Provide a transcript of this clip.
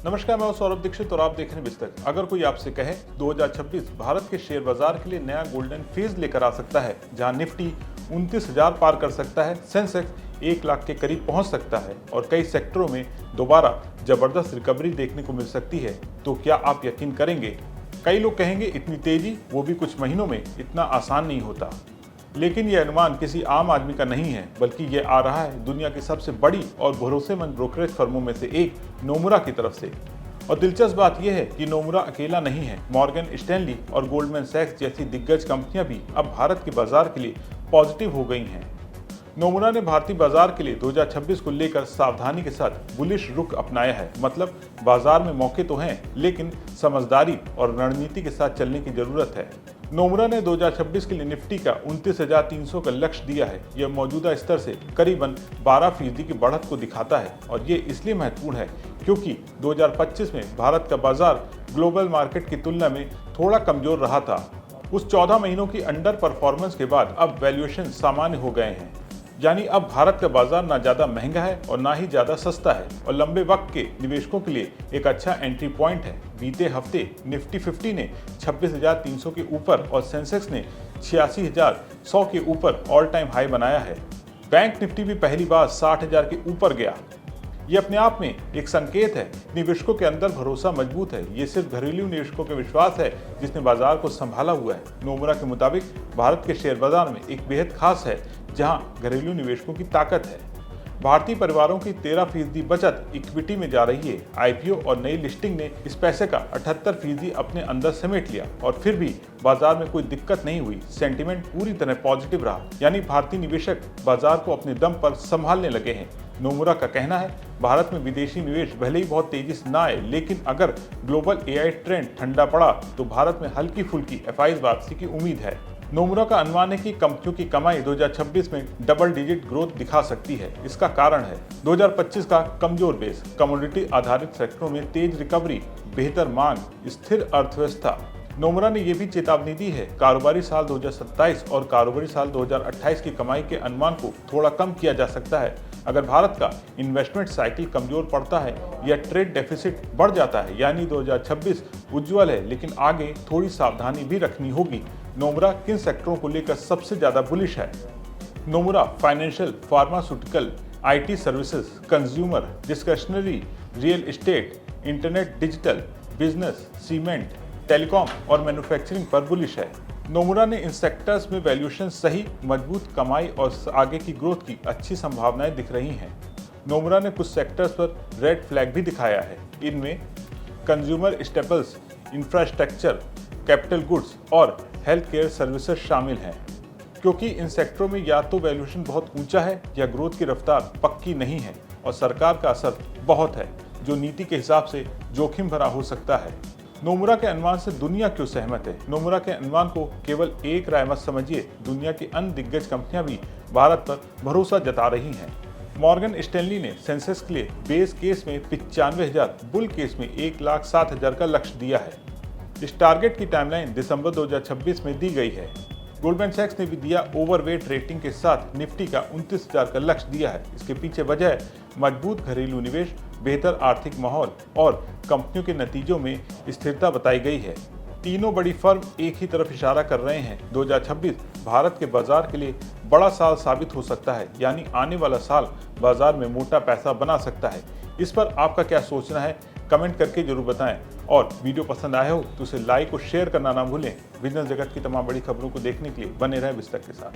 नमस्कार, मैं हूं सौरभ दीक्षित और आप देख रहे हैं विस्तक। अगर कोई आपसे कहे 2026 भारत के शेयर बाजार के लिए नया गोल्डन फेज लेकर आ सकता है, जहां निफ्टी 29,000 पार कर सकता है, सेंसेक्स 1 लाख के करीब पहुंच सकता है और कई सेक्टरों में दोबारा जबरदस्त रिकवरी देखने को मिल सकती है, तो क्या आप यकीन करेंगे? कई लोग कहेंगे इतनी तेजी, वो भी कुछ महीनों में, इतना आसान नहीं होता। लेकिन यह अनुमान किसी आम आदमी का नहीं है, बल्कि यह आ रहा है दुनिया की सबसे बड़ी और भरोसेमंद ब्रोकरेज फर्मों में से एक नोमुरा की तरफ से। और दिलचस्प बात यह है कि नोमुरा अकेला नहीं है। मॉर्गन स्टैनली और गोल्डमैन सैक्स जैसी दिग्गज कंपनियां भी अब भारत के बाजार के लिए पॉजिटिव हो गई हैं। नोमुरा ने भारतीय बाजार के लिए 2026 को लेकर सावधानी के साथ बुलिश रुख अपनाया है। मतलब बाजार में मौके तो हैं, लेकिन समझदारी और रणनीति के साथ चलने की जरूरत है। नोमुरा ने 2026 के लिए निफ्टी का 29,300 का लक्ष्य दिया है। यह मौजूदा स्तर से करीबन 12% की बढ़त को दिखाता है और ये इसलिए महत्वपूर्ण है क्योंकि 2025 में भारत का बाजार ग्लोबल मार्केट की तुलना में थोड़ा कमजोर रहा था। उस 14 महीनों की अंडर परफॉर्मेंस के बाद अब वैल्यूएशन सामान्य हो गए हैं। यानी अब भारत का बाजार ना ज्यादा महंगा है और ना ही ज्यादा सस्ता है और लंबे वक्त के निवेशकों के लिए एक अच्छा एंट्री पॉइंट है। बीते हफ्ते निफ्टी 50 ने 26,300 के ऊपर और सेंसेक्स ने 86,100 के ऊपर ऑल टाइम हाई बनाया है। बैंक निफ्टी भी पहली बार 60,000 के ऊपर गया। ये अपने आप में एक संकेत है, निवेशकों के अंदर भरोसा मजबूत है। ये सिर्फ घरेलू निवेशकों के विश्वास है जिसने बाजार को संभाला हुआ है। नोमुरा के मुताबिक भारत के शेयर बाजार में एक बेहद खास है जहां घरेलू निवेशकों की ताकत है। भारतीय परिवारों की 13% बचत इक्विटी में जा रही है। आईपीओ और नई लिस्टिंग ने इस पैसे का 78% अपने अंदर समेट लिया और फिर भी बाजार में कोई दिक्कत नहीं हुई। सेंटिमेंट पूरी तरह पॉजिटिव रहा, यानी भारतीय निवेशक बाजार को अपने दम पर संभालने लगे हैं। नोमुरा का कहना है भारत में विदेशी निवेश भले ही बहुत तेजी से ना आए, लेकिन अगर ग्लोबल एआई ट्रेंड ठंडा पड़ा तो भारत में हल्की फुल्की एफआईज वापसी की उम्मीद है। नोमुरा का अनुमान है कि कंपनियों की कमाई 2026 में डबल डिजिट ग्रोथ दिखा सकती है। इसका कारण है 2025 का कमजोर बेस, कमोडिटी आधारित सेक्टरों में तेज रिकवरी, बेहतर मांग, स्थिर अर्थव्यवस्था। नोमुरा ने यह भी चेतावनी दी है कारोबारी साल 2027 और कारोबारी साल 2028 की कमाई के अनुमान को थोड़ा कम किया जा सकता है अगर भारत का इन्वेस्टमेंट साइकिल कमजोर पड़ता है या ट्रेड डेफिसिट बढ़ जाता है। यानी 2026 उज्ज्वल है, लेकिन आगे थोड़ी सावधानी भी रखनी होगी। नोमुरा किन सेक्टरों को लेकर सबसे ज्यादा बुलिश है? Nomura financial, pharmaceutical, IT services, consumer, discretionary, real estate, internet, digital, business, cement, telecom और मैन्युफैक्चरिंग पर बुलिश है। नोमुरा ने इन सेक्टर्स में वैल्यूएशन सही, मजबूत कमाई और आगे की ग्रोथ की अच्छी संभावनाएं दिख रही हैं। नोमुरा ने कुछ सेक्टर्स पर रेड फ्लैग भी दिखाया है। इनमें consumer staples, infrastructure, capital goods और हेल्थ केयर सर्विसेज शामिल हैं, क्योंकि इन सेक्टरों में या तो वैल्यूएशन बहुत ऊंचा है या ग्रोथ की रफ्तार पक्की नहीं है और सरकार का असर बहुत है, जो नीति के हिसाब से जोखिम भरा हो सकता है। नोमुरा के अनुमान से दुनिया क्यों सहमत है? नोमुरा के अनुमान को केवल एक राय मत समझिए, दुनिया की अन्य दिग्गज कंपनियां भी भारत पर भरोसा जता रही हैं। मॉर्गन स्टैनली ने सेंसेक्स के लिए बेस केस में 95,000, बुल केस में 1,07,000 का लक्ष्य दिया है। इस टारगेट की टाइमलाइन दिसंबर 2026 में दी गई है। गोल्डमैन सैक्स ने भी दिया ओवरवेट रेटिंग के साथ निफ्टी का 29,000 का लक्ष्य दिया है। इसके पीछे वजह है मजबूत घरेलू निवेश, बेहतर आर्थिक माहौल और कंपनियों के नतीजों में स्थिरता बताई गई है। तीनों बड़ी फर्म एक ही तरफ इशारा कर रहे हैं। 2026 भारत के बाजार के लिए बड़ा साल साबित हो सकता है, यानी आने वाला साल बाजार में मोटा पैसा बना सकता है। इस पर आपका क्या सोचना है? कमेंट करके जरूर बताएं और वीडियो पसंद आया हो तो उसे लाइक और शेयर करना ना भूलें। बिजनेस जगत की तमाम बड़ी खबरों को देखने के लिए बने रहें विस्तक के साथ।